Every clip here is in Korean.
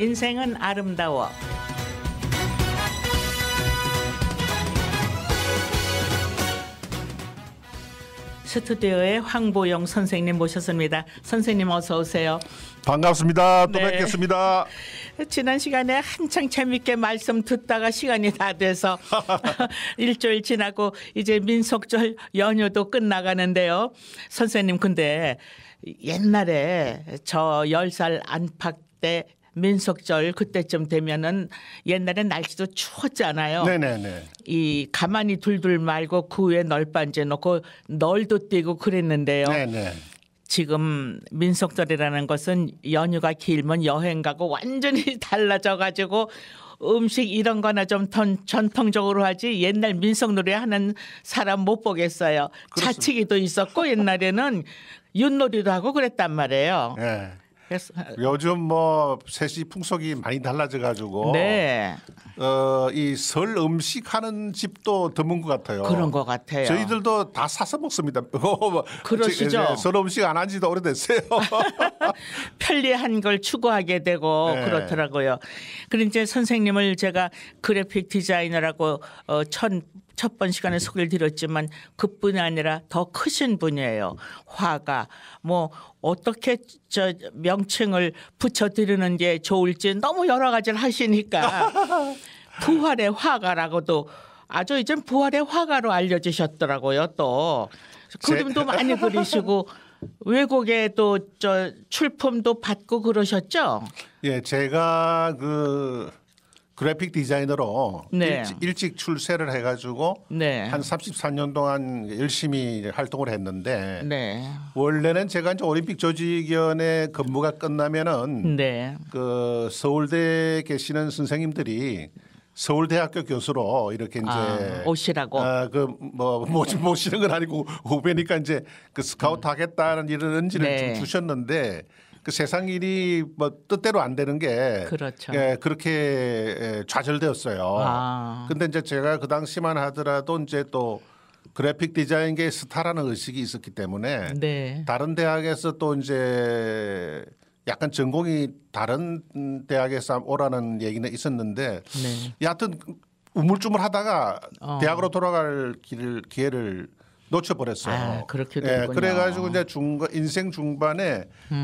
인생은 아름다워. 스튜디오에 황보영 선생님 모셨습니다. 선생님 어서 오세요. 반갑습니다. 또 네. 뵙겠습니다. 지난 시간에 한창 재밌게 말씀 듣다가 시간이 다 돼서 일주일 지나고 이제 민속절 연휴도 끝나가는데요. 선생님 근데 옛날에 저 10살 안팎 때 민속절 그때쯤 되면은 옛날에 날씨도 추웠잖아요. 네네네. 이 가만히 둘둘 말고 그 위에 널빤지 놓고 널도 뛰고 그랬는데요. 네네. 지금 민속절이라는 것은 연휴가 길면 여행 가고 완전히 달라져 가지고 음식 이런 거나 좀 전통적으로 하지 옛날 민속놀이 하는 사람 못 보겠어요. 그렇습니다. 자치기도 있었고 옛날에는 윷놀이도 하고 그랬단 말이에요. 네. 그래서 요즘 뭐 세시 풍속이 많이 달라져 가지고 네. 이 설 음식 하는 집도 드문 것 같아요. 그런 것 같아요. 저희들도 다 사서 먹습니다. 그러시죠? 설 음식 안 한 지도 오래됐어요. 편리한 걸 추구하게 되고 네. 그렇더라고요. 그런데 이제 선생님을 제가 그래픽 디자이너라고 첫 번 시간에 소개를 드렸지만 그뿐이 아니라 더 크신 분이에요. 화가 뭐 어떻게 저 명칭을 붙여드리는 게 좋을지 너무 여러 가지를 하시니까 부활의 화가라고도 아주 이젠 부활의 화가로 알려주셨더라고요. 또 그림도 많이 그리시고 외국에 또 저 출품도 받고 그러셨죠? 예, 제가 그 그래픽 디자이너로 네. 일찍 출세를 해가지고 네. 한 34년 동안 열심히 활동을 했는데 네. 원래는 제가 이제 올림픽 조직위원회 근무가 끝나면은 네. 그 서울대에 계시는 선생님들이 서울대학교 교수로 이렇게 이제 오시라고. 그뭐 모시는 건 아니고 후배니까 이제 그 스카우트 하겠다는 이런 은지를 네. 좀 주셨는데 그 세상 일이 뭐 뜻대로 안 되는 게 그렇죠. 예, 그렇게 좌절되었어요. 아. 근데 이제 제가 그 당시만 하더라도 이제 또 그래픽 디자인계의 스타라는 의식이 있었기 때문에 네. 다른 대학에서 또 이제 약간 전공이 다른 대학에서 오라는 얘기는 있었는데 네. 여하튼 우물쭈물하다가 대학으로 돌아갈 기회를 놓쳐버렸어요. 아, 그렇게 됐군요. 그래가지고 이제 인생 중반에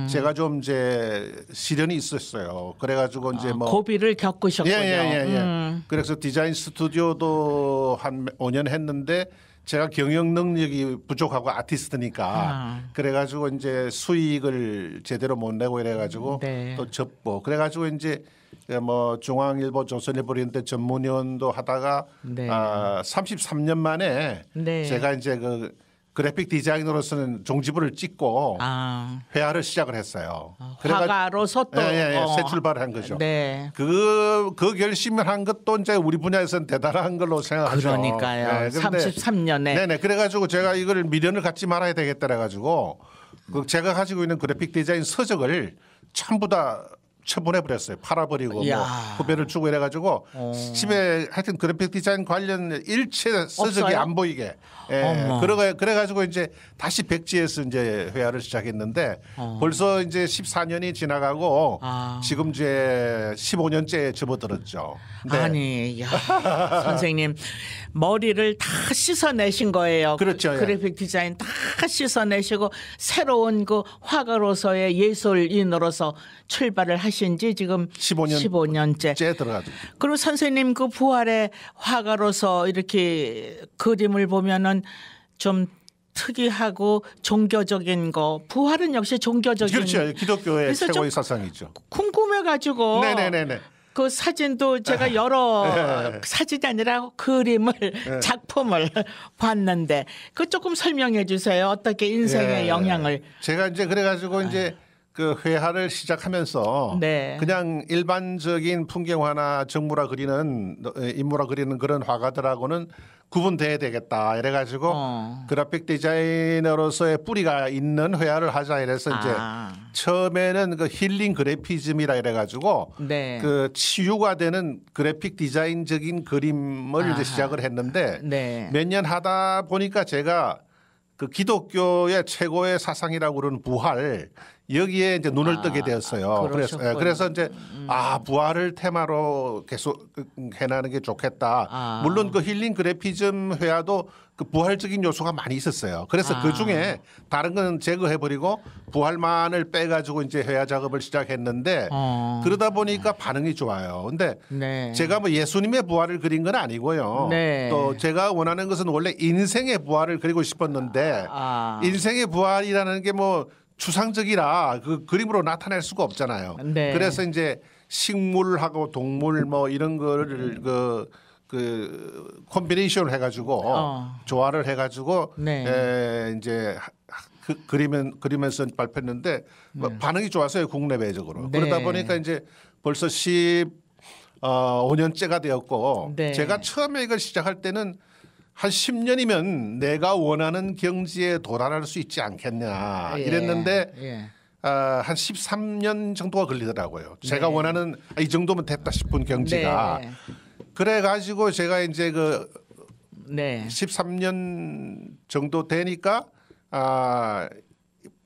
제가 좀 이제 시련이 있었어요. 그래가지고 이제 뭐 고비를 겪으셨군요. 예. 그래서 디자인 스튜디오도 한 5년 했는데 제가 경영 능력이 부족하고 아티스트니까 그래가지고 이제 수익을 제대로 못 내고 이래가지고 네. 또 접고 그래가지고 이제 뭐 중앙일보, 조선일보 이런 데 전문위원도 하다가 네. 33년 만에 네. 제가 이제 그 그래픽 디자이너로서는 종지부를 찍고 회화를 시작을 했어요. 화가로서 또 새 출발을 한 거죠. 네. 그 결심을 한 것도 이제 우리 분야에서는 대단한 걸로 생각하죠. 그러니까요. 33년에. 네네. 그래가지고 제가 이걸 미련을 갖지 말아야 되겠다 그래가지고 그 제가 가지고 있는 그래픽 디자인 서적을 전부 다 처분해 버렸어요. 팔아버리고 뭐 후배를 주고 이래가지고 집에 하여튼 그래픽 디자인 관련 일체 서적이 없어요? 안 보이게. 그래가지고 이제 다시 백지에서 이제 회화를 시작했는데 벌써 이제 14년이 지나가고 지금 이제 15년째에 접어들었죠. 네. 아니, 야, 선생님 머리를 다 씻어내신 거예요. 그렇죠. 그래픽 디자인 다 씻어내시고 새로운 그 화가로서의 예술인으로서 출발을 하신 지 지금 15년째 들어가죠. 그리고 선생님 그 부활의 화가로서 이렇게 그림을 보면은 좀 특이하고 종교적인 거 부활은 역시 종교적인 그렇죠. 기독교의 그래서 최고의 사상이죠. 궁금해가지고 네네네네. 그 사진도 제가 여러 사진이 아니라 그림을 작품을 봤는데 그 조금 설명해 주세요. 어떻게 인생에 영향을. 제가 이제 그래가지고 이제 그 회화를 시작하면서 네. 그냥 일반적인 풍경화나 정무라 그리는 인물화 그리는 그런 화가들하고는 구분돼야 되겠다 이래가지고 그래픽 디자이너로서의 뿌리가 있는 회화를 하자 이래서 이제 처음에는 그 힐링 그래피즘이라 이래가지고 네. 그 치유가 되는 그래픽 디자인적인 그림을 이제 시작을 했는데 네. 몇 년 하다 보니까 제가 그 기독교의 최고의 사상이라고 그러는 부활 여기에 이제 눈을 뜨게 되었어요. 그래서 이제 부활을 테마로 계속 해나가는 게 좋겠다. 물론 그 힐링 그래피즘 회화도 그 부활적인 요소가 많이 있었어요. 그래서 그 중에 다른 건 제거해버리고 부활만을 빼가지고 이제 회화 작업을 시작했는데 그러다 보니까 반응이 좋아요. 근데 네. 제가 뭐 예수님의 부활을 그린 건 아니고요. 네. 또 제가 원하는 것은 원래 인생의 부활을 그리고 싶었는데 인생의 부활이라는 게 뭐 추상적이라 그 그림으로 나타낼 수가 없잖아요. 네. 그래서 이제 식물하고 동물 뭐 이런 거를 그 콤비네이션을 해가지고 조화를 해가지고 네. 이제 그리면서 발표했는데 반응이 좋았어요 국내외적으로. 네. 그러다 보니까 이제 벌써 15년째가 되었고 네. 제가 처음에 이걸 시작할 때는 한 10년이면 내가 원하는 경지에 도달할 수 있지 않겠냐 이랬는데 한 13년 정도가 걸리더라고요. 제가 원하는 이 정도면 됐다 싶은 경지가. 네. 그래가지고 제가 이제 그 네. 13년 정도 되니까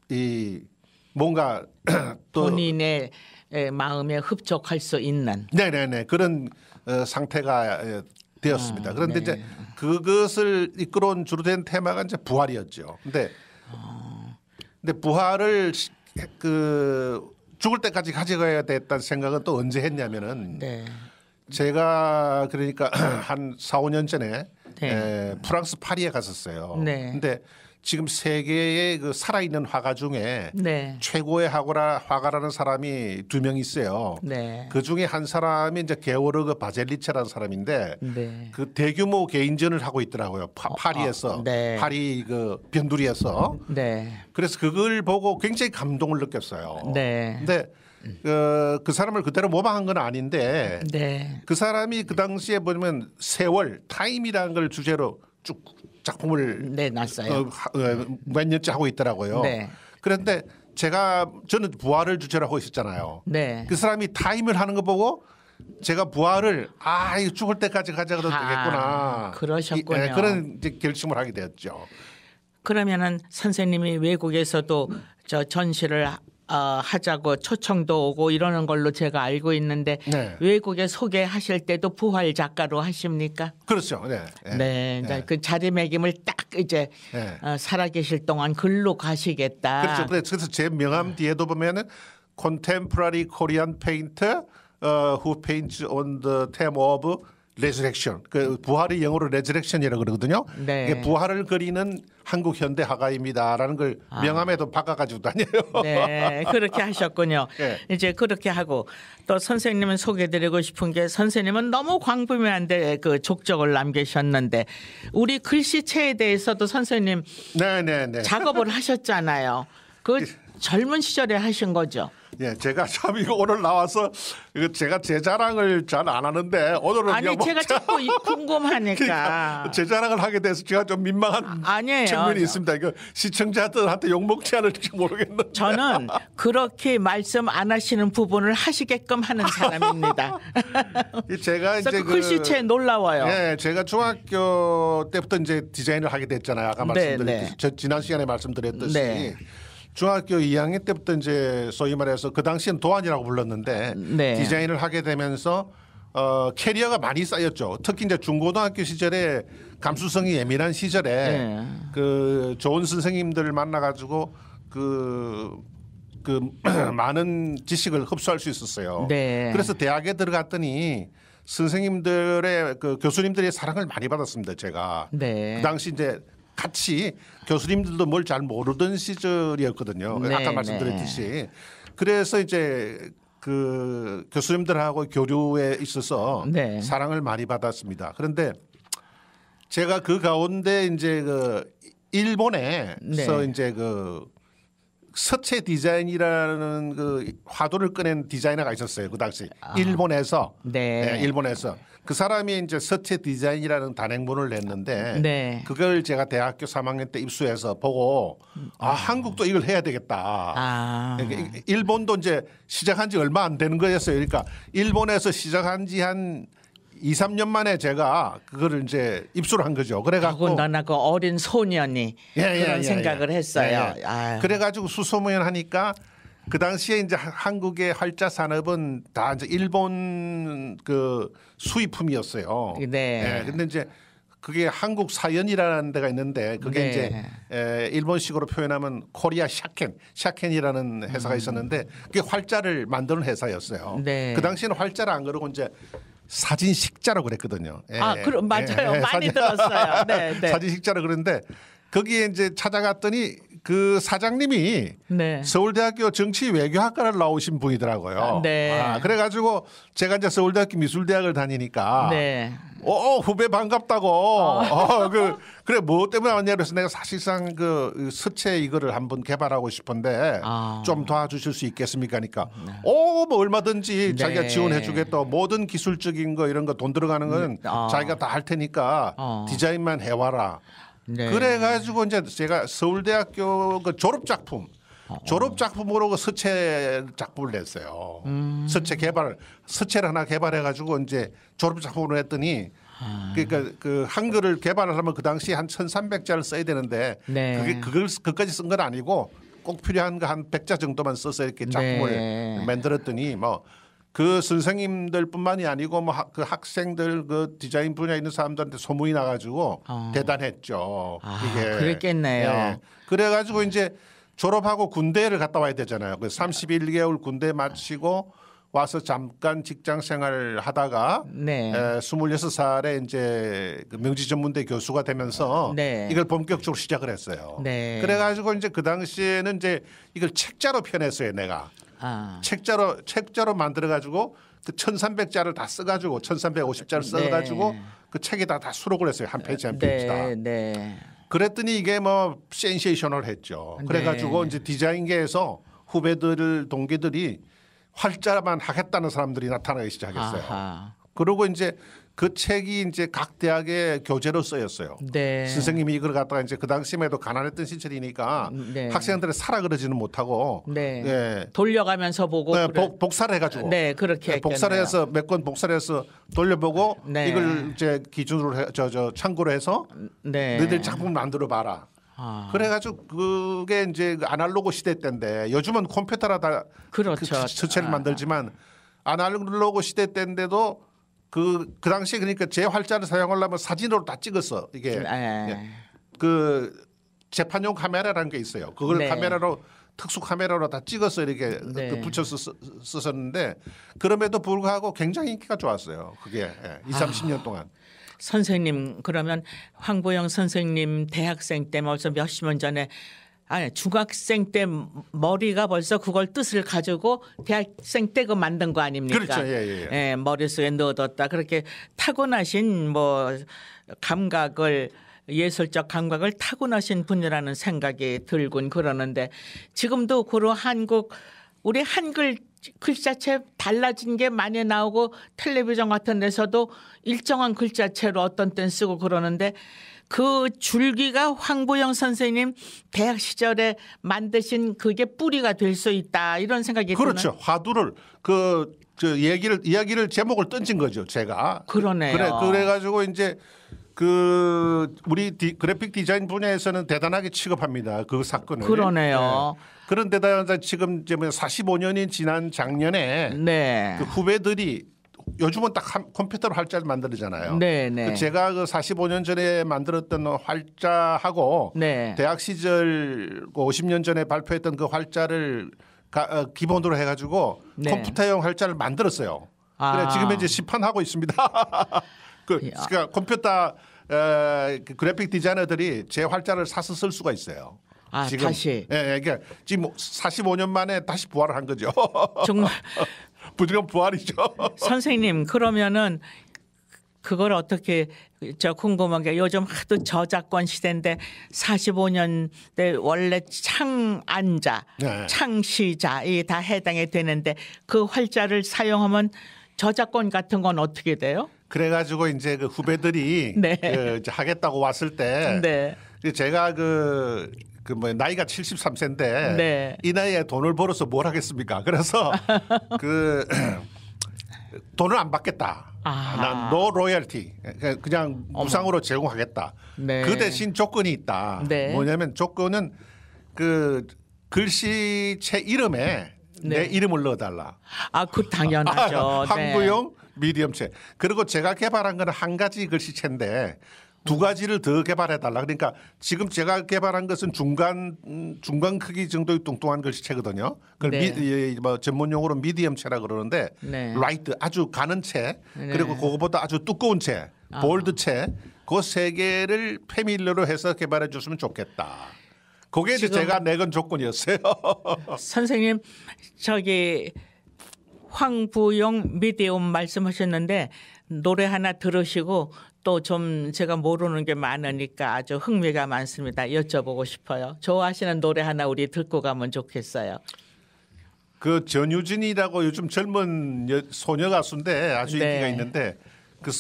이 뭔가 또 본인의 마음에 흡족할 수 있는 네네네 그런 상태가 되었습니다. 그런데 이제 그것을 이끌어온 주로 된 테마가 이제 부활이었죠. 근데 부활을 그 죽을 때까지 가져가야 됐다는 생각은 또 언제 했냐면은 제가 그러니까 한 4, 5년 전에 프랑스 파리에 갔었어요. 근데 지금 세계의 그 살아있는 화가 중에 최고의 화가라는 사람이 2명 있어요. 그 중에 한 사람이 이제 게오르그 바젤리체라는 사람인데 그 대규모 개인전을 하고 있더라고요. 파리에서 파리 그 변두리에서. 그래서 그걸 보고 굉장히 감동을 느꼈어요. 근데 그 사람을 그대로 모방한 건 아닌데 그 사람이 그 당시에 보면 세월 타임이라는 걸 주제로 쭉 작품을 냈어요. 몇 년째 하고 있더라고요. 그런데 저는 부활을 주제로 하고 있었잖아요. 그 사람이 타임을 하는 거 보고 제가 부활을 이거 죽을 때까지 가져가도 되겠구나. 그러셨군요. 그런 이제 결심을 하게 되었죠. 그러면은 선생님이 외국에서도 저 전시를 하자고 초청도 오고 이러는 걸로 제가 알고 있는데 외국에 소개하실 때도 부활 작가로 하십니까? 그렇죠. 그 자리매김을 딱 이제 살아계실 동안 글로 가시겠다. 그렇죠. 그래서 제 명함 뒤에도 보면은 Contemporary Korean Painter who paints on the theme of resurrection. 그 부활이 영어로 resurrection이라고 그러거든요. 이게 부활을 그리는 한국 현대 화가입니다라는 걸 명함에도 박아가지고 다녀요. 그렇게 하셨군요. 이제 그렇게 하고 또 선생님은 소개드리고 싶은 게 선생님은 너무 광범위한데 그 족적을 남기셨는데 우리 글씨체에 대해서도 선생님 작업을 하셨잖아요. 그 젊은 시절에 하신 거죠. 제가 참 이거 오늘 나와서 이거 제가 제 자랑을 잘 안 하는데 오늘은 제가 자꾸 궁금하니까 제 자랑을 하게 돼서 제가 좀 민망한 측면이 있습니다. 이거 시청자들한테 욕 먹지 않을지 모르겠는데 저는 그렇게 말씀 안 하시는 부분을 하시게끔 하는 사람입니다. 제가 이제 그 글씨체 놀라워요. 제가 중학교 때부터 이제 디자인을 하게 됐잖아요. 아까 말씀드렸듯이 지난 시간에 말씀드렸듯이. 중학교 2학년 때부터 이제 소위 말해서 그 당시엔 도안이라고 불렀는데 디자인을 하게 되면서 캐리어가 많이 쌓였죠. 특히 이제 중고등학교 시절에 감수성이 예민한 시절에 그 좋은 선생님들을 만나가지고 그 많은 지식을 흡수할 수 있었어요. 그래서 대학에 들어갔더니 선생님들의 그 교수님들의 사랑을 많이 받았습니다. 제가 그 당시 이제 같이 교수님들도 뭘 잘 모르던 시절이었거든요. 아까 말씀드렸듯이. 그래서 이제 그 교수님들하고 교류에 있어서 사랑을 많이 받았습니다. 제가 그 가운데 이제 그 일본에서 이제 그 서체 디자인이라는 그 화두를 꺼낸 디자이너가 있었어요. 그 당시 일본에서. 일본에서. 그 사람이 이제 서체 디자인이라는 단행본을 냈는데 그걸 제가 대학교 3학년 때 입수해서 보고 한국도 이걸 해야 되겠다. 일본도 이제 시작한 지 얼마 안 되는 거였어요. 그러니까 일본에서 시작한 지 한 2, 3년 만에 제가 그거를 이제 입수를 한 거죠. 그래갖고 더군다나 그 어린 소년이 그런 생각을 했어요. 그래가지고 수소문하니까 그 당시에 이제 한국의 활자 산업은 다 이제 일본 그 수입품이었어요. 네. 근데 이제 그게 한국 사연이라는 데가 있는데 그게 네. 이제 일본식으로 표현하면 코리아 샤켄이라는 회사가 있었는데 그게 활자를 만드는 회사였어요. 네. 그 당시에는 활자를 안 그러고 이제 사진식자라고 그랬거든요. 그럼 맞아요. 많이 들었어요. 네, 네. 사진식자라 그러는데 거기에 이제 찾아갔더니 그 사장님이 네. 서울대학교 정치외교학과를 나오신 분이더라고요. 네. 그래가지고 제가 이제 서울대학교 미술대학을 다니니까 네. 후배 반갑다고. 그래 뭐 때문에 왔냐 그래서 내가 사실상 그 서체 이거를 한번 개발하고 싶은데 좀 도와주실 수 있겠습니까? 하니까 뭐 얼마든지 네. 자기가 지원해주겠다. 모든 기술적인 거 이런 거 돈 들어가는 건 자기가 다 할 테니까 디자인만 해와라. 네. 그래가지고 이제 제가 서울대학교 그 졸업작품으로 그 서체 작품을 냈어요. 서체를 하나 개발해가지고 이제 졸업작품으로 했더니 그러니까 그 한글을 개발을 하면 그 당시 한 1,300자를 써야 되는데 네. 그것까지 쓴 건 아니고 꼭 필요한 거 한 100자 정도만 써서 이렇게 작품을 네. 만들었더니 뭐 그 선생님들뿐만이 아니고 뭐 그 학생들 그 디자인 분야에 있는 사람들한테 소문이 나가지고 대단했죠. 이게 그랬겠네요. 그래가지고 이제 졸업하고 군대를 갔다 와야 되잖아요. 그 31개월 군대 마치고 와서 잠깐 직장 생활을 하다가 네. 26살에 이제 그 명지전문대 교수가 되면서 네. 이걸 본격적으로 시작을 했어요. 네. 그래가지고 이제 그 당시에는 이제 이걸 책자로 펴냈어요, 내가. 책자로 만들어가지고 그 1,300자를 다 써가지고 1,350자를 써가지고 네. 그 책에다 다 수록을 했어요. 한 페이지 한 페이지 다. 네. 그랬더니 이게 뭐 센세이셔널했죠. 그래가지고 네. 이제 디자인계에서 후배들 동기들이 활자만 하겠다는 사람들이 나타나기 시작했어요. 그리고 이제 그 책이 이제 각 대학의 교재로 쓰였어요. 네. 선생님이 이걸 갖다가 이제 그 당시만 해도 가난했던 시절이니까 네. 학생들이 사라 그러지는 못하고 네. 예. 돌려가면서 보고 네, 복사를 해가지고 그렇게 복사를 해서 몇 권 복사를 해서 돌려보고 네. 이걸 이제 기준으로 참고로 해서 네. 너희들 작품 만들어 봐라. 그래가지고 그게 이제 아날로그 시대 때인데 요즘은 컴퓨터라 다 그렇죠. 서체를 만들지만 아날로그 시대 때인데도 그 당시에 그러니까 제 활자를 사용하려면 사진으로 다 찍었어. 이게 그 재판용 카메라라는 게 있어요. 그걸 네. 카메라로 특수 카메라로 다 찍어서 이렇게 그 붙여서 썼었는데 그럼에도 불구하고 굉장히 인기가 좋았어요. 그게 20-30년 동안. 선생님 그러면 황보영 선생님 대학생 때 벌써 몇십 년 전에 중학생 때 머리가 벌써 그걸 뜻을 가지고 대학생 때 그 만든 거 아닙니까? 그렇죠. 예. 머릿속에 넣어뒀다. 그렇게 타고나신 뭐 감각을 예술적 감각을 타고나신 분이라는 생각이 들곤 그러는데 지금도 그런 우리 한글 글자체 달라진 게 많이 나오고 텔레비전 같은 데서도 일정한 글자체로 어떤 땐 쓰고 그러는데 그 줄기가 황보영 선생님 대학 시절에 만드신 그게 뿌리가 될 수 있다 이런 생각이 그렇죠. 드는. 화두를 이야기를 제목을 던진 거죠. 제가. 그러네요. 그래가지고 이제 우리 그래픽 디자인 분야에서는 대단하게 취급합니다. 그 사건을. 그러네요. 그런데다 지금 이제 45년이 지난 작년에 네. 그 후배들이 요즘은 딱 컴퓨터로 활자를 만들잖아요. 네. 제가 그 45년 전에 만들었던 활자하고 네. 대학 시절 50년 전에 발표했던 그 활자를 기본으로 해가지고 네. 컴퓨터용 활자를 만들었어요. 그래 지금 이제 시판하고 있습니다. 그러니까 컴퓨터 그 그래픽 디자이너들이 제 활자를 사서 쓸 수가 있어요. 지금, 다시. 예, 그러니까 지금 45년 만에 다시 부활을 한 거죠. 정말 부지런 부활이죠. 선생님 그러면은 그걸 어떻게 궁금한 게 요즘 하도 저작권 시대인데 45년대 원래 창안자, 네. 창시자 이 다 해당이 되는데 그 활자를 사용하면 저작권 같은 건 어떻게 돼요? 그래가지고 이제 그 후배들이 네. 이제 하겠다고 왔을 때 네. 제가 나이가 73세인데 네. 이 나이에 돈을 벌어서 뭘 하겠습니까? 그래서 돈을 안 받겠다. 난 no royalty. 그냥 무상으로 제공하겠다. 네. 그 대신 조건이 있다. 네. 뭐냐면 조건은 그 글씨체 이름에 내 이름을 넣어달라. 그 당연하죠. 항구용 미디엄체. 그리고 제가 개발한 건 한 가지 글씨체인데 두 가지를 더 개발해달라. 그러니까 지금 제가 개발한 것은 중간 크기 정도의 뚱뚱한 글씨체거든요. 그걸 뭐 전문 용어로 미디엄체라 그러는데 라이트 아주 가는 채 그리고 그거보다 아주 두꺼운 채 볼드체 그 세 개를 패밀리로 해서 개발해 줬으면 좋겠다. 그게 제가 내건 조건이었어요. 선생님 저기 황부용 미디엄 말씀하셨는데 노래 하나 들으시고 또 좀 제가 모르는 게 많으니까 아주 흥미가 많습니다. 여쭤보고 싶어요. 좋아하시는 노래 하나 우리 듣고 가면 좋겠어요. 그 전유진이라고 요즘 젊은 소녀 가수인데 아주 인기가 있는데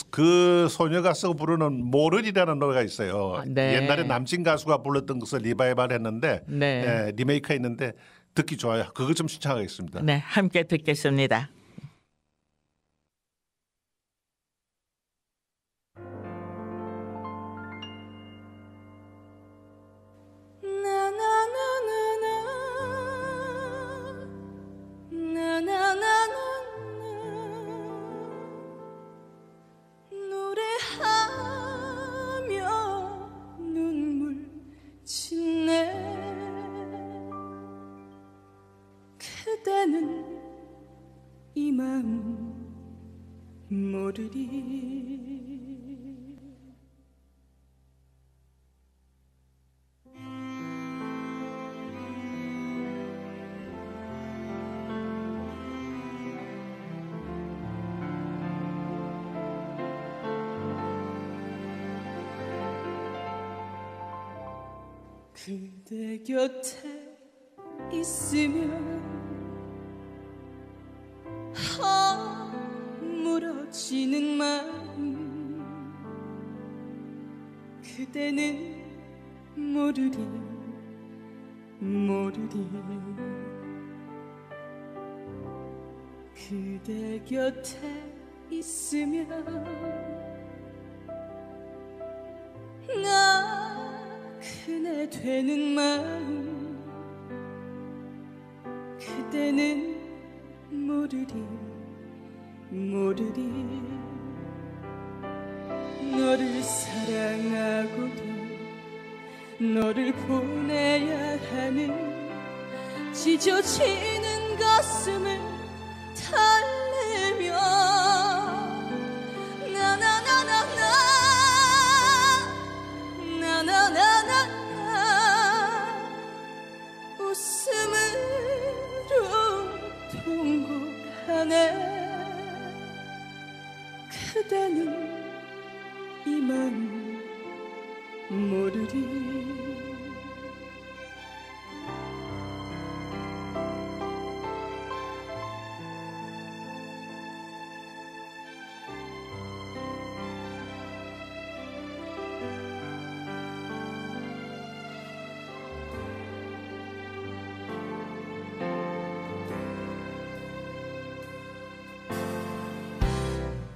그 소녀 가수가 부르는 모를이라는 노래가 있어요. 옛날에 남진 가수가 불렀던 것을 리바이벌했는데 리메이크했는데 듣기 좋아요. 그거 좀 신청하겠습니다. 네, 함께 듣겠습니다. 그대는 이 마음 모르리. 그대 곁에 있으면 허물어지는 마음 그대는 모르리 그대 곁에 있으면 나 그네 되는 마음 그대는 모르리 너를 사랑하고도 너를 보내야 하는 찢어지는 가슴을 달래며 웃음으로 통곡하네. 그대는 이 마음 모르리.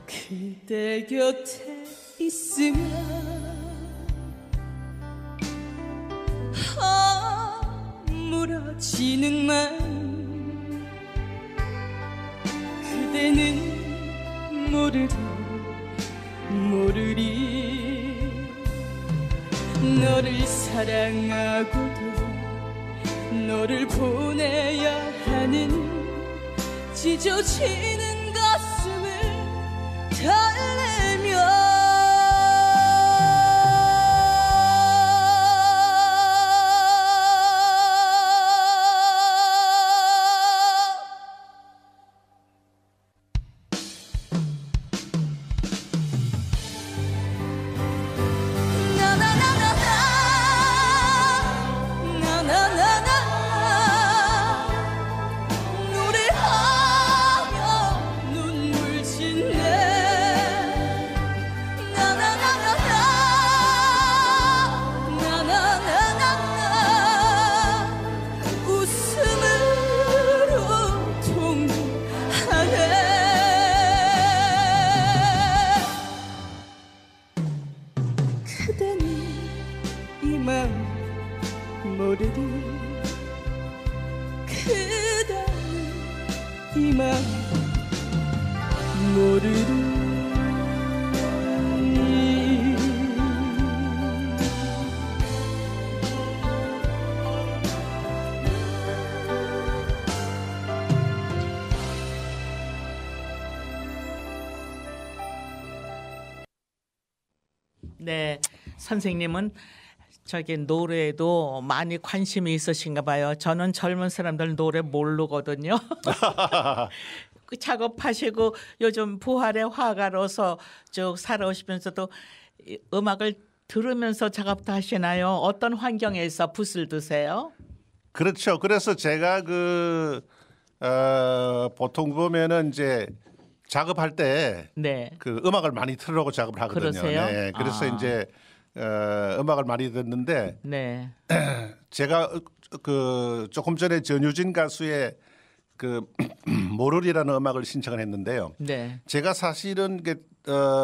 그대 곁에 있으면 허물어지는 마음 그대는 모르리 너를 사랑하고도 너를 보내야 하는 찢어지는 가슴을 달래며 모르리 그대는 이 맘 모르리. 네, 선생님은 저기 노래에도 많이 관심이 있으신가 봐요. 저는 젊은 사람들 노래 모르거든요. 그 작업하시고 요즘 부활의 화가로서 쭉 살아오시면서도 음악을 들으면서 작업도 하시나요? 어떤 환경에서 붓을 드세요? 그렇죠. 그래서 제가 보통 보면은 이제 작업할 때 네. 그 음악을 많이 틀으려고 작업을 하거든요. 그러세요? 네. 그래서 이제 음악을 많이 듣는데 네. 제가 그 조금 전에 전유진 가수의 그 모르리라는 음악을 신청을 했는데요. 네. 제가 사실은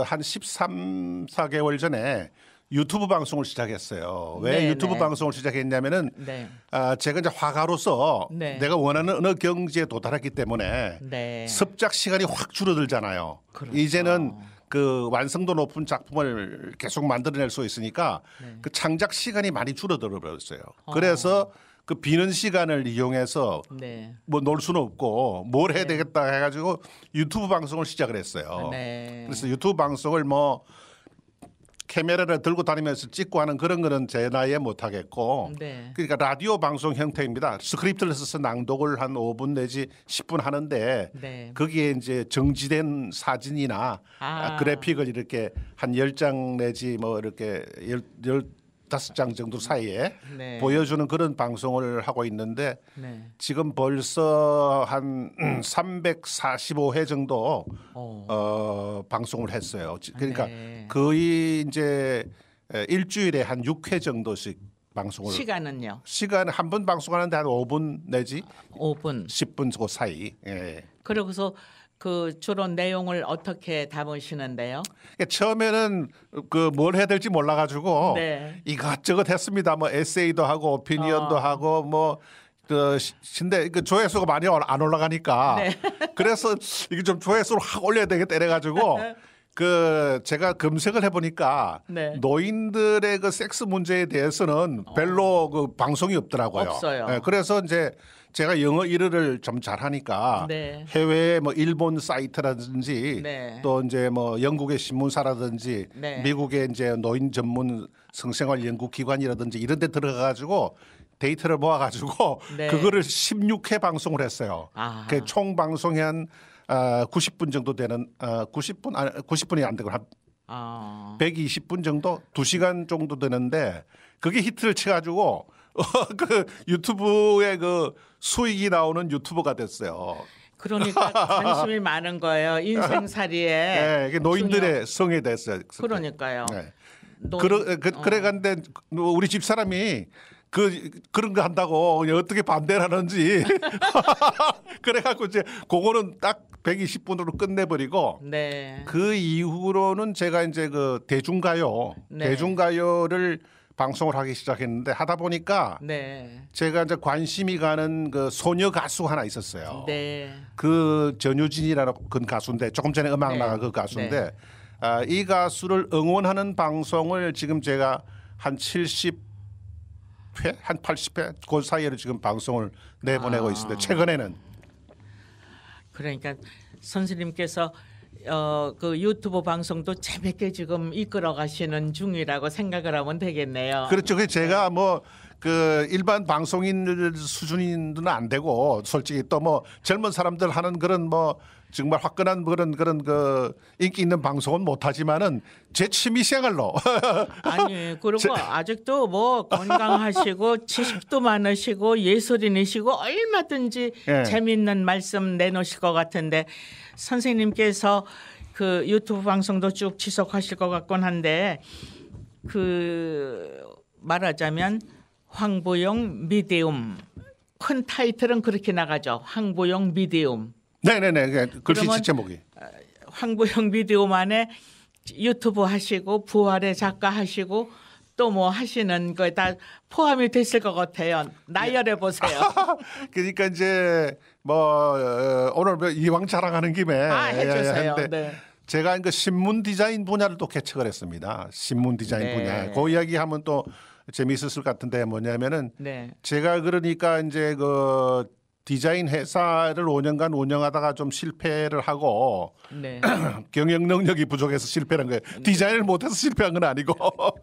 한 13, 4개월 전에 유튜브 방송을 시작했어요. 왜 네, 유튜브 네. 방송을 시작했냐면은 네. 제가 이제 화가로서 네. 내가 원하는 어느 경지에 도달했기 때문에 네. 습작 시간이 확 줄어들잖아요. 그렇죠. 이제는 그 완성도 높은 작품을 계속 만들어낼 수 있으니까 그 창작 시간이 많이 줄어들어 버렸어요. 그래서 그 비는 시간을 이용해서 네. 뭐 놀 수는 없고 뭘 해야 되겠다 해가지고 유튜브 방송을 시작을 했어요. 네. 그래서 유튜브 방송을 뭐 카메라를 들고 다니면서 찍고 하는 그런 거는 제 나이에 못 하겠고 네. 그러니까 라디오 방송 형태입니다. 스크립트를 써서 낭독을 한 5분 내지 10분 하는데 네. 거기에 이제 정지된 사진이나 그래픽을 이렇게 한 10장 내지 뭐 이렇게 15장 정도 사이에 네. 보여주는 그런 방송을 하고 있는데 네. 지금 벌써 한 345회 정도 방송을 했어요. 그러니까 네. 거의 이제 일주일에 한 6회 정도씩 방송을 시간은요? 시간 한 번 방송하는데 한 5분 내지 5분. 10분 그 사이. 예. 그러고서 그 주로 내용을 어떻게 담으시는데요? 처음에는 그 뭘 해야 될지 몰라가지고 네. 이것저것 했습니다. 뭐 에세이도 하고 오피니언도 하고 뭐 근데 그 조회수가 많이 안 올라가니까 네. 그래서 이게 좀 조회수를 확 올려야 되겠다 이래가지고 그 제가 검색을 해보니까 네. 노인들의 그 섹스 문제에 대해서는 별로 그 방송이 없더라고요. 없어요. 네, 그래서 이제 제가 영어 일어를 좀 잘하니까 네. 해외 뭐 일본 사이트라든지 네. 또 이제 뭐 영국의 신문사라든지 네. 미국의 이제 노인 전문 성생활 연구 기관이라든지 이런 데 들어가 가지고 데이터를 모아 가지고 네. 그거를 16회 방송을 했어요. 아하. 그 총 방송이 한 90분 정도 되는 90분이 안 되고 한 120분 정도 2시간 정도 되는데 그게 히트를 쳐 가지고 그 유튜브에 그 수익이 나오는 유튜버가 됐어요. 그러니까 관심이 많은 거예요. 인생살이에. 네, 이게 노인들의 성에 됐어요. 그러니까요. 네. 노인- 그래 간데 우리 집 사람이 그런 거 한다고 어떻게 반대를 하는지 그래갖고 이제 그거는 딱 120분으로 끝내버리고 네. 그 이후로는 제가 이제 그 네. 대중가요를 방송을 하기 시작했는데 하다 보니까 네. 제가 이제 관심이 가는 그 소녀 가수 하나 있었어요. 네. 그 전유진이라는 그 가수인데 조금 전에 음악 네. 나간 그 가수인데 네. 이 가수를 응원하는 방송을 지금 제가 한 70회, 한 80회 그 사이에는 지금 방송을 내보내고 있습니다. 최근에는. 그러니까 선생님께서 그 유튜브 방송도 재밌게 지금 이끌어 가시는 중이라고 생각을 하면 되겠네요. 그렇죠. 그 제가 뭐 그 일반 방송인 수준은 안 되고 솔직히 또 뭐 젊은 사람들 하는 그런 뭐 정말 화끈한 그런 그 인기 있는 방송은 못하지만은 제 취미 생활로 아니 그리고 아직도 뭐 건강하시고 지식도 많으시고 예술인이시고 얼마든지 예. 재미있는 말씀 내놓으실 것 같은데 선생님께서 그 유튜브 방송도 쭉 지속하실 것 같곤 한데 그 말하자면 황보영 미디움 큰 타이틀은 그렇게 나가죠. 황보영 미디움. 네네네 글씨 그러면 제목이 황보영 미디움 안에 유튜브 하시고 부활의 작가 하시고 또 뭐 하시는 거 다 포함이 됐을 것 같아요. 나열해 보세요. 그러니까 이제 오늘 이왕 자랑하는 김에 해주세요. 했는데 네. 제가 그 신문 디자인 분야를 또 개척을 했습니다. 신문 디자인 네. 분야. 그 이야기 하면 또 재미있을 것 같은데 뭐냐면은 네. 제가 그러니까 이제 그 디자인 회사를 5년간 운영하다가 좀 실패를 하고 네. 경영 능력이 부족해서 실패한 거예요. 디자인을 못해서 실패한 건 아니고.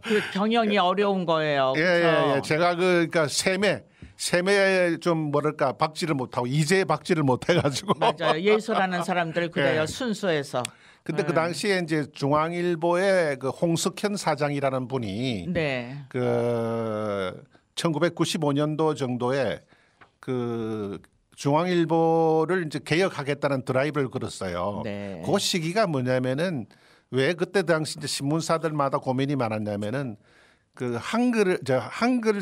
그 경영이 어려운 거예요. 예. 제가 그러니까 세매에 좀 뭐랄까 박지를 못하고 이제 박지를 못해가지고. 맞아요. 예술하는 사람들 그래요. 예. 순수해서. 근데 그 당시에 이제 중앙일보의 그 홍석현 사장이라는 분이 네. 그 1995년도 정도에 그 중앙일보를 이제 개혁하겠다는 드라이브를 걸었어요. 네. 그 시기가 뭐냐면은 왜 그때 당시 이제 신문사들마다 고민이 많았냐면은 그 한글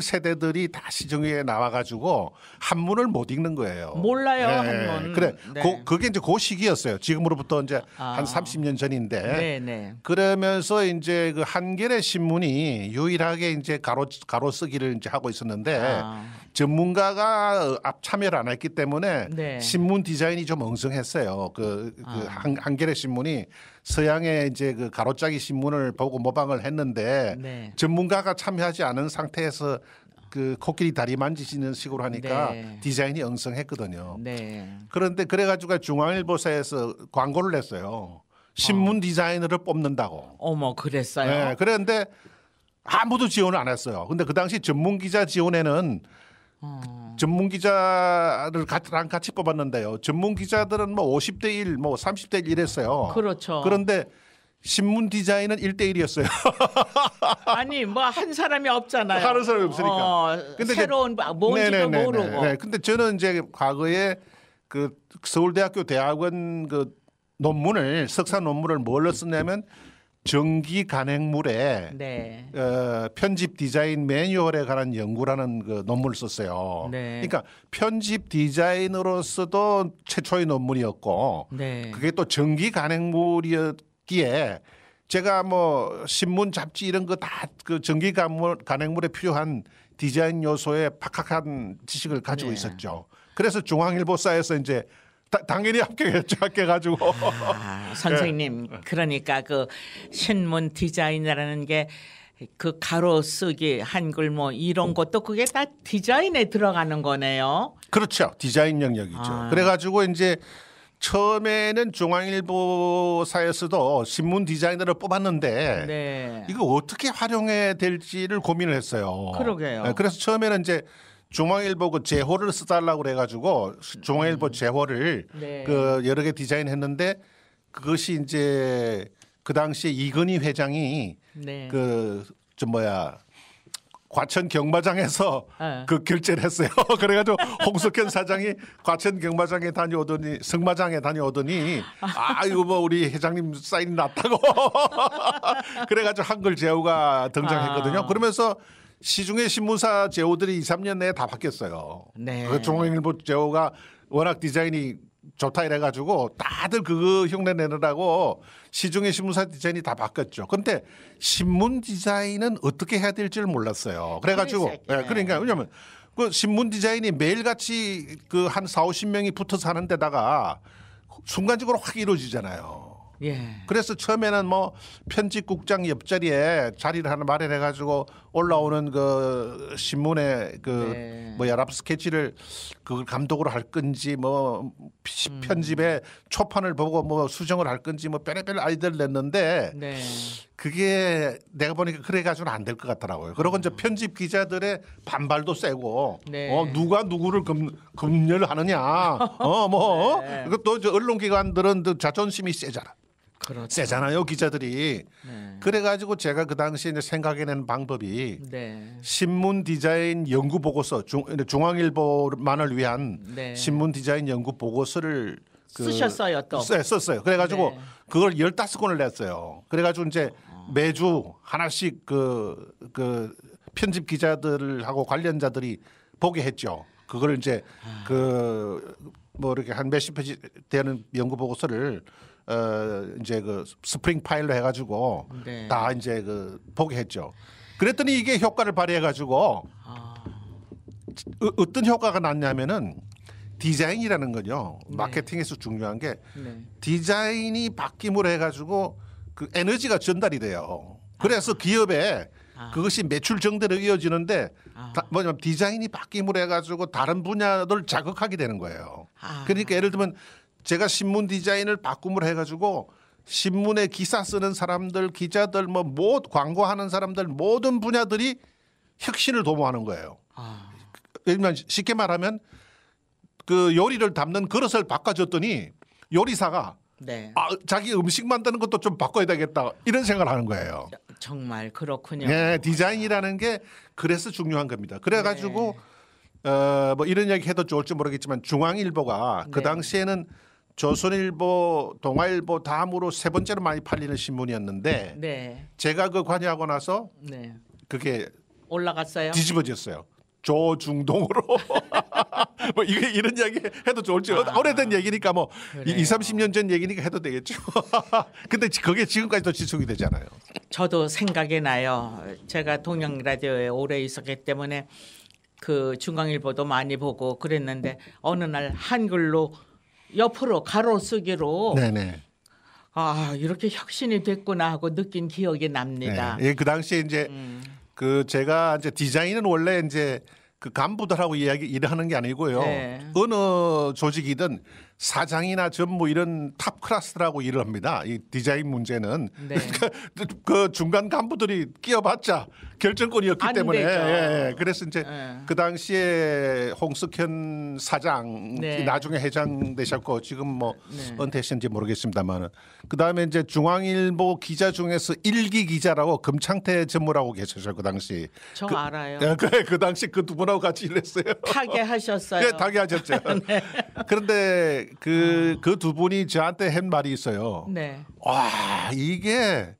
세대들이 다 시중에 나와가지고 한문을 못 읽는 거예요. 몰라요, 한문. 그래, 네. 그게 이제 그 시기였어요. 지금으로부터 이제 한 30년 전인데. 네. 그러면서 이제 그 한겨레 신문이 유일하게 이제 가로 쓰기를 이제 하고 있었는데 전문가가 참여를 안 했기 때문에 네. 신문 디자인이 좀 엉성했어요. 한겨레 신문이 서양의 이제 그 가로짜기 신문을 보고 모방을 했는데 네. 전문가가 참여하지 않은 상태에서 그 코끼리 다리 만지시는 식으로 하니까 네. 디자인이 엉성했거든요. 네. 그런데 그래가지고 중앙일보사에서 광고를 냈어요. 신문 디자이너를 뽑는다고. 어머, 그랬어요. 네, 그런데 아무도 지원을 안 했어요. 근데 그 당시 전문 기자 지원에는 전문 기자를 같이 뽑았는데요. 전문 기자들은 뭐 50대 1, 뭐 30대 1 이랬어요. 그렇죠. 그런데 신문 디자인은 1대 1이었어요. 아니 뭐 한 사람이 없잖아요. 하는 사람이 없으니까. 근데 새로운 뭔지도 모르고. 네. 근데 저는 이제 과거에 그 서울대학교 대학원 그 논문을 석사 논문을 뭘로 썼냐면 전기 간행물의 네. 편집 디자인 매뉴얼에 관한 연구라는 그 논문을 썼어요. 네. 그러니까 편집 디자인으로서도 최초의 논문이었고 네. 그게 또 전기 간행물이었기에 제가 뭐 신문 잡지 이런 거 다 그 전기 간행물에 필요한 디자인 요소에 박학한 지식을 가지고 네. 있었죠. 그래서 중앙일보사에서 이제 당연히 합격해가지고. 선생님, 그러니까 그 신문 디자인이라는 게 그 가로 쓰기 한글 뭐 이런 것도 그게 다 디자인에 들어가는 거네요. 그렇죠. 디자인 영역이죠. 그래가지고 이제 처음에는 중앙일보사에서도 신문 디자이너를 뽑았는데 네. 이거 어떻게 활용해야 될지를 고민을 했어요. 그러게요. 네, 그래서 처음에는 이제 중앙일보 그 제호를 써달라고 그래가지고 중앙일보 제호를 네. 그 여러 개 디자인했는데 그것이 이제 그 당시에 이건희 회장이 네. 과천 경마장에서 네. 그 결제를 했어요. 그래가지고 홍석현 사장이 과천 경마장에 다녀오더니 승마장에 다녀오더니 이거 뭐 우리 회장님 사인이 났다고 그래가지고 한글 제호가 등장했거든요. 그러면서 시중의 신문사 제호들이 2, 3년 내에 다 바뀌었어요. 네. 그 중앙일보 제호가 워낙 디자인이 좋다 이래가지고 다들 그거 흉내 내느라고 시중의 신문사 디자인이 다 바뀌었죠. 그런데 신문 디자인은 어떻게 해야 될지를 몰랐어요. 그래가지고 그러니까 왜냐하면 그 신문 디자인이 매일같이 그 한 4, 50명이 붙어서 하는 데다가 순간적으로 확 이루어지잖아요. 예. 그래서 처음에는 뭐 편집국장 옆자리에 자리를 하나 마련해가지고 올라오는 그 신문의 그 랍 스케치를 그걸 감독으로 할 건지 뭐 편집에 초판을 보고 뭐 수정을 할 건지 뭐 별의별 아이디어를 냈는데 네. 그게 내가 보니까 그래가지고는 안 될 것 같더라고요. 그러고 이제 편집 기자들의 반발도 세고 네. 누가 누구를 검열하느냐 네. 이것도 이제 언론기관들은 자존심이 세잖아. 그렇죠. 세잖아요 기자들이. 네. 그래가지고 제가 그 당시에 이제 생각해낸 방법이 네. 신문 디자인 연구 보고서 중앙일보만을 위한 네. 신문 디자인 연구 보고서를 쓰셨어요 또. 썼어요. 그래가지고 네. 그걸 15권을 냈어요. 그래가지고 이제 매주 하나씩 그 편집 기자들하고 관련자들이 보게 했죠. 그걸 이제 뭐 이렇게 한 몇십 페이지 되는 연구 보고서를 이제 그 스프링 파일로 해가지고 네. 다 이제 보게 했죠. 그랬더니 이게 효과를 발휘해가지고 어떤 효과가 났냐면은 디자인이라는 건요. 네. 마케팅에서 중요한 게 네. 디자인이 바뀜으로 해가지고 그 에너지가 전달이 돼요. 그래서 기업에 그것이 매출 증대로 이어지는데 뭐냐면 디자인이 바뀜으로 해가지고 다른 분야를 자극하게 되는 거예요. 그러니까 예를 들면 제가 신문 디자인을 바꿈으로 해가지고 신문에 기사 쓰는 사람들, 기자들, 뭐 광고하는 사람들 모든 분야들이 혁신을 도모하는 거예요. 예를 들면 쉽게 말하면 그 요리를 담는 그릇을 바꿔줬더니 요리사가 네. 자기 음식 만드는 것도 좀 바꿔야 되겠다 이런 생각을 하는 거예요. 정말 그렇군요. 네, 디자인이라는 게 그래서 중요한 겁니다. 그래가지고 뭐 이런 이야기 해도 좋을지 모르겠지만 중앙일보가 그 당시에는 조선일보, 동아일보 다음으로 세 번째로 많이 팔리는 신문이었는데 네. 제가 그 관여하고 나서 네. 그게 올라갔어요. 뒤집어졌어요. 조중동으로 뭐 이게 이런 이야기 해도 좋을지 오래된 얘기니까 뭐 20, 30년 전 얘기니까 해도 되겠죠. 근데 그게 지금까지도 지속이 되잖아요. 저도 생각이 나요. 제가 동양 라디오에 오래 있었기 때문에 그 중앙일보도 많이 보고 그랬는데 어느 날 한글로 옆으로 가로쓰기로 네네. 이렇게 혁신이 됐구나 하고 느낀 기억이 납니다. 네. 그 당시에 이제 그 제가 이제 디자인은 원래 이제 그 간부들하고 일을 하는 게 아니고요. 네. 어느 조직이든 사장이나 전무 이런 탑 클래스들하고 일을 합니다. 이 디자인 문제는 네. 그 중간 간부들이 끼어봤자 결정권이었기 안 때문에 되죠. 그래서 이제 그 당시에 홍석현 사장 나중에 회장 되셨고 지금 뭐 은퇴하신지 모르겠습니다만 그 다음에 이제 중앙일보 기자 중에서 일기 기자라고 금창태 전무라고 계셨어요. 그 당시 저 알아요. 그 당시 그 두 분하고 같이 일했어요. 타계하셨어요. 네, 타계하셨죠. 그런데 그 두 분이 저한테 한 말이 있어요. 네. 와 이게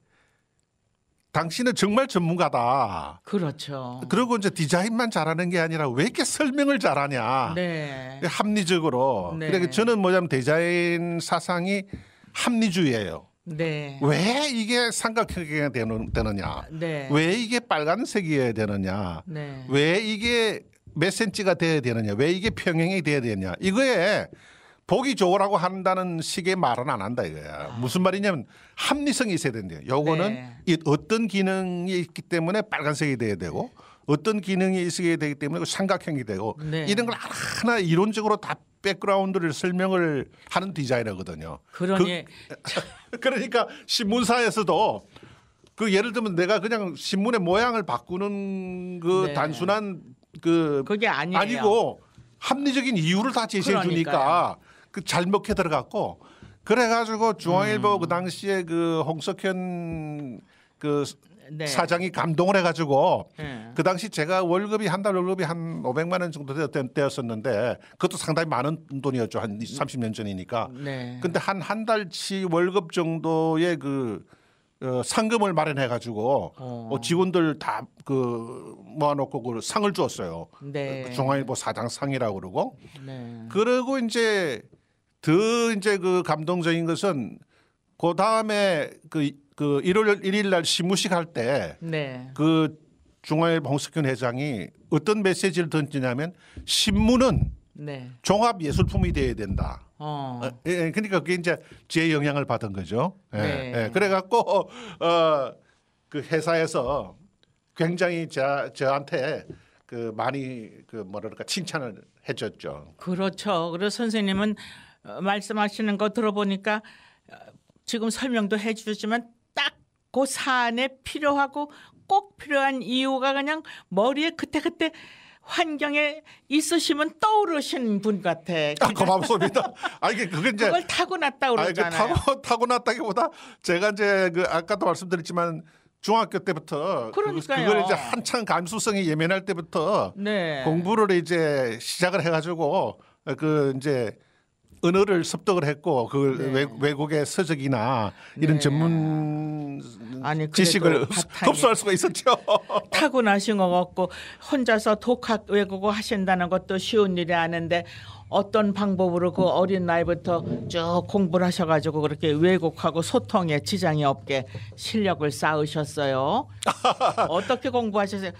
당신은 정말 전문가다. 그렇죠. 그리고 이제 디자인만 잘하는 게 아니라 왜 이렇게 설명을 잘하냐. 네. 합리적으로. 네. 그러니까 저는 뭐냐면 디자인 사상이 합리주의예요. 네. 왜 이게 삼각형이 되느냐. 네. 왜 이게 빨간색이어야 되느냐. 네. 왜 이게 몇 센치가 돼야 되느냐. 왜 이게 평행이 돼야 되느냐. 이거에 보기 좋으라고 한다는 식의 말은 안 한다 이거야. 무슨 말이냐면 합리성이 있어야 된대요. 요거는 이 어떤 기능이 있기 때문에 빨간색이 돼야 되고 어떤 기능이 있어야 되기 때문에 삼각형이 되고 이런 걸 하나 이론적으로 다 백그라운드를 설명을 하는 디자이너거든요. 그러니까 신문사에서도 그 예를 들면 내가 그냥 신문의 모양을 바꾸는 그 단순한 그게 아니고 합리적인 이유를 다 제시해 주니까 그 잘 먹혀 들어갔고 그래가지고 중앙일보 그 당시에 그 홍석현 그 사장이 감동을 해가지고 그 당시 제가 월급이 한 달 월급이 한 500만 원 정도 되었었는데 그것도 상당히 많은 돈이었죠. 한 30년 전이니까. 근데 한 달치 월급 정도의 그 상금을 마련해가지고 직원들 다 그 모아놓고 그 상을 주었어요. 그 중앙일보 사장상이라고 그러고. 그리고 이제 더 이제 그 감동적인 것은 그 다음에 그 1월 1일 날 시무식 할 때 그 중앙일보 홍석현 회장이 어떤 메시지를 던지냐면 신문은 종합 예술품이 돼야 된다. 그러니까 그게 이제 제 영향을 받은 거죠. 그래갖고 그 회사에서 굉장히 저한테 그 많이 그 뭐랄까 칭찬을 해줬죠. 그렇죠. 그래서 선생님은 말씀하시는 거 들어보니까 지금 설명도 해주지만 딱 그 사안에 필요하고 꼭 필요한 이유가 그냥 머리에 그때그때 환경에 있으시면 떠오르신 분 같아. 고맙습니다. 그게 이제 그걸 타고났다 그러잖아요. 타고났다기보다 제가 이제 그 아까도 말씀드렸지만 중학교 때부터 그걸 이제 한창 감수성이 예민할 때부터 공부를 이제 시작을 해가지고 그 이제 언어를 습득을 했고 그 외국의 서적이나 이런 전문 지식을 흡수할 수가 있었죠. 타고나신 것 같고 혼자서 독학 외국어 하신다는 것도 쉬운 일이 아닌데 어떤 방법으로 그 어린 나이부터 쭉 공부를 하셔가지고 그렇게 왜곡하고 소통에 지장이 없게 실력을 쌓으셨어요? 어떻게 공부하셨어요?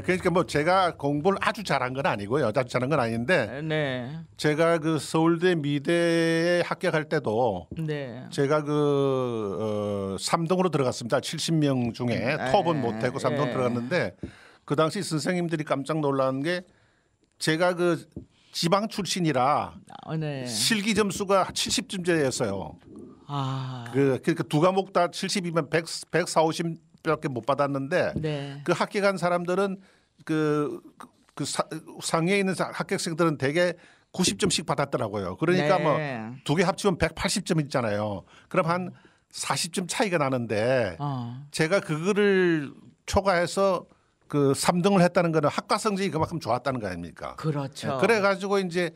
그러니까 뭐 제가 공부를 아주 잘한 건 아니고요. 아주 잘한 건 아닌데 네, 제가 그 서울대 미대에 합격할 때도 네. 제가 그 3등으로 들어갔습니다. 70명 중에 톱은 못하고 3등 들어갔는데 그 당시 선생님들이 깜짝 놀란 게 제가 그 지방 출신이라 네. 실기 점수가 70점대였어요. 아, 그러니까 두 과목 다 70이면 140밖에 못 받았는데 네. 그 합격한 사람들은 상위에 있는 합격생들은 대개 90점씩 받았더라고요. 그러니까 네. 뭐 두 개 합치면 180점 있잖아요. 그럼 한 40점 차이가 나는데 제가 그거를 초과해서 그 3등을 했다는 거는 학과 성적이 그만큼 좋았다는 거 아닙니까? 그렇죠. 그래 가지고 이제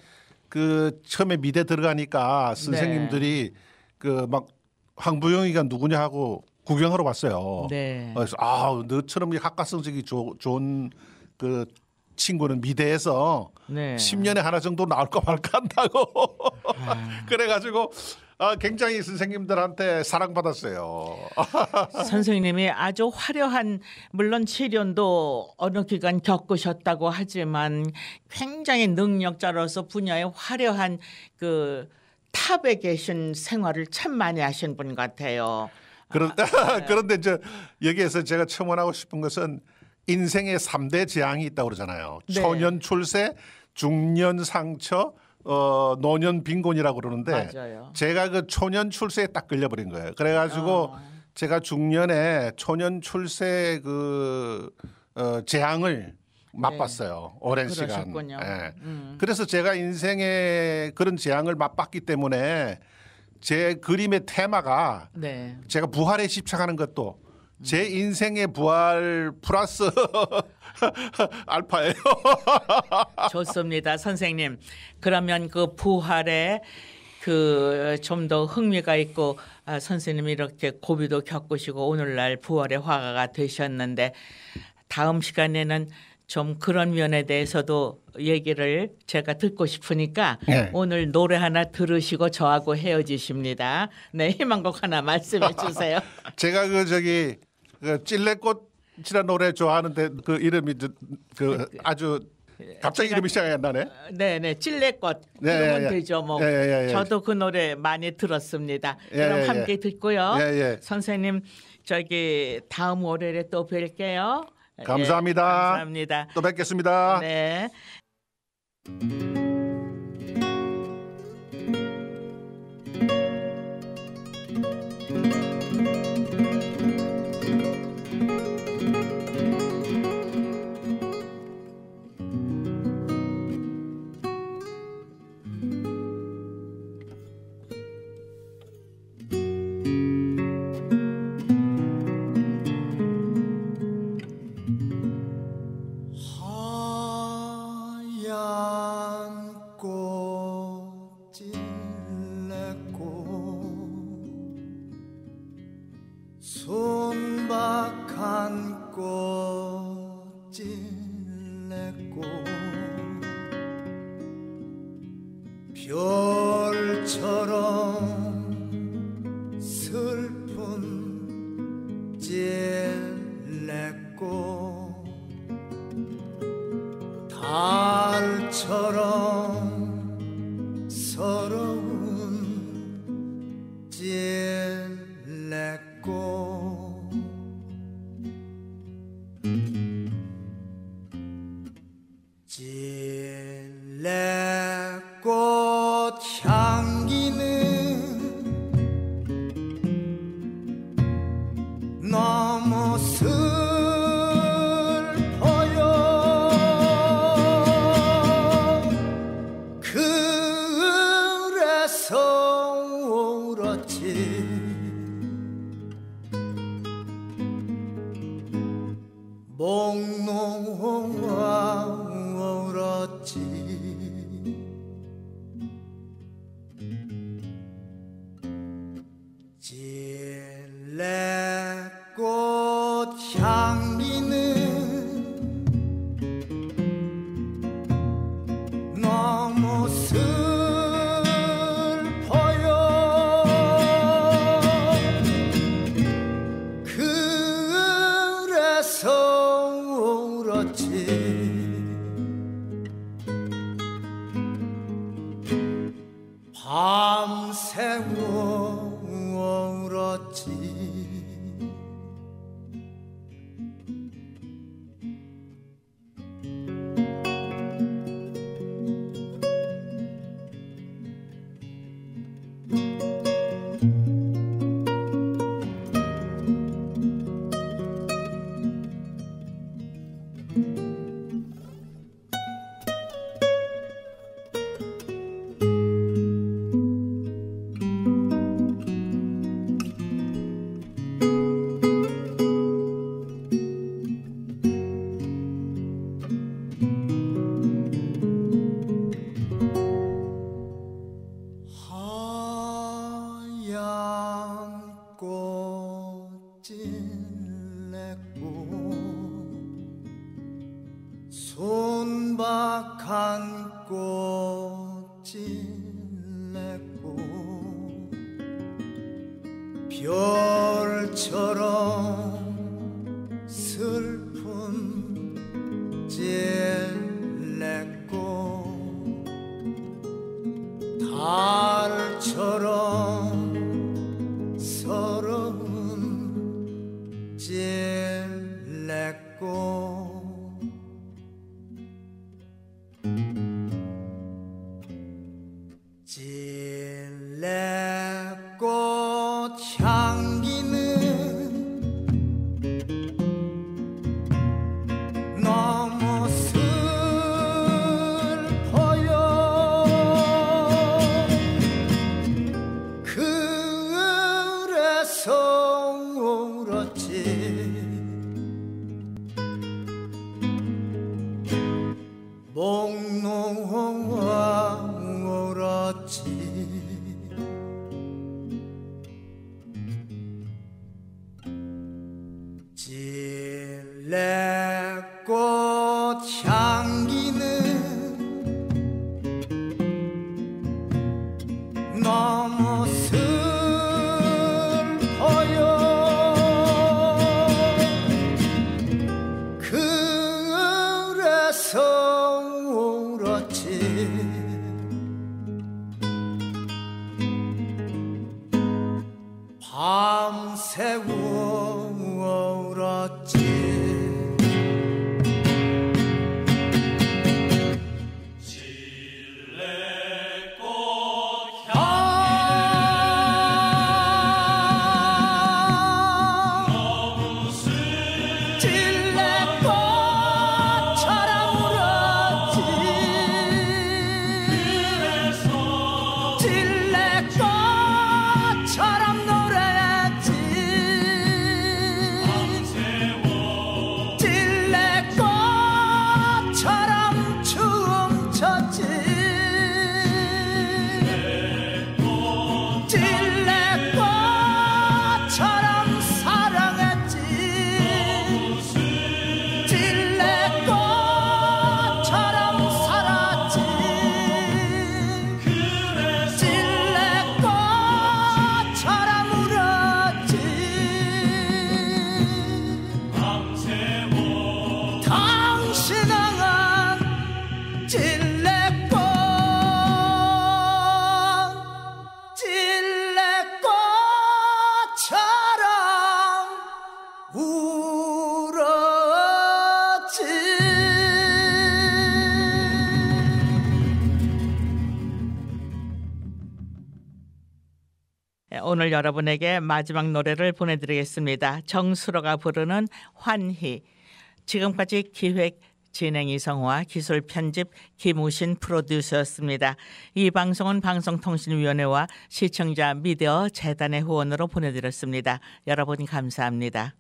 그 처음에 미대 들어가니까 선생님들이 그 막 황부영이가 누구냐 하고 구경하러 왔어요. 네. 그래서 너처럼 이 학과 성적이 좋은 그 친구는 미대에서 네. 10년에 하나 정도 나올까 말까 한다고. 그래가지고 굉장히 선생님들한테 사랑받았어요. 선생님이 아주 화려한 물론 치료도 어느 기간 겪으셨다고 하지만 굉장히 능력자로서 분야에 화려한 그 탑에 계신 생활을 참 많이 하신 분 같아요. 그런데 여기에서 제가 첨언하고 싶은 것은 인생의 3대 재앙이 있다고 그러잖아요. 네. 초년 출세, 중년 상처, 노년 빈곤이라고 그러는데 맞아요. 제가 그 초년 출세에 딱 걸려버린 거예요. 그래가지고 제가 중년에 초년 출세 그 재앙을 맛봤어요. 오랜 그러셨군요. 시간. 예. 그래서 제가 인생에 그런 재앙을 맛봤기 때문에 제 그림의 테마가 네. 제가 부활에 집착하는 것도 제 인생의 부활 플러스 알파예요. 좋습니다, 선생님. 그러면 그 부활에 그 좀 더 흥미가 있고 선생님이 이렇게 고비도 겪으시고 오늘날 부활의 화가가 되셨는데 다음 시간에는 좀 그런 면에 대해서도 얘기를 제가 듣고 싶으니까 네. 오늘 노래 하나 들으시고 저하고 헤어지십니다. 네, 희망곡 하나 말씀해 주세요. 제가 그 찔레꽃이라는 노래 좋아하는데 그 이름이 아주 갑자기 이름이 생각이 안 나네. 네네, 찔레꽃 네, 그러면 예, 되죠. 뭐 예. 저도 그 노래 많이 들었습니다. 예, 그럼 예, 함께 듣고요. 예. 선생님 다음 월요일에 또 뵐게요. 감사합니다. 예, 감사합니다. 또 뵙겠습니다. 네. 하얀 꽃 찔레꽃 손박한 꽃 찔레꽃 별처럼 슬픈 찔레꽃 달처럼 서러운 찔레꽃 찔레꽃 향기는 너무 목놓아 울었지 찔레꽃 향기는 너무 울었지 밤새워 울었지 손박한 꽃이 맺고 별처럼 슬픈 찔냈고 달처럼 서러운 찔냈고 찔레꽃 향기는 너무 슬퍼요 그래서 울었지 목놓아 울었지 찔레꽃 향기는 너무 슬퍼요 그래서 울었지 밤새워 울었지 오늘 여러분에게 마지막 노래를 보내드리겠습니다. 정수로가 부르는 환희. 지금까지 기획 진행 이성화, 기술 편집 김우신 프로듀서였습니다. 이 방송은 방송통신위원회와 시청자 미디어 재단의 후원으로 보내드렸습니다. 여러분 감사합니다.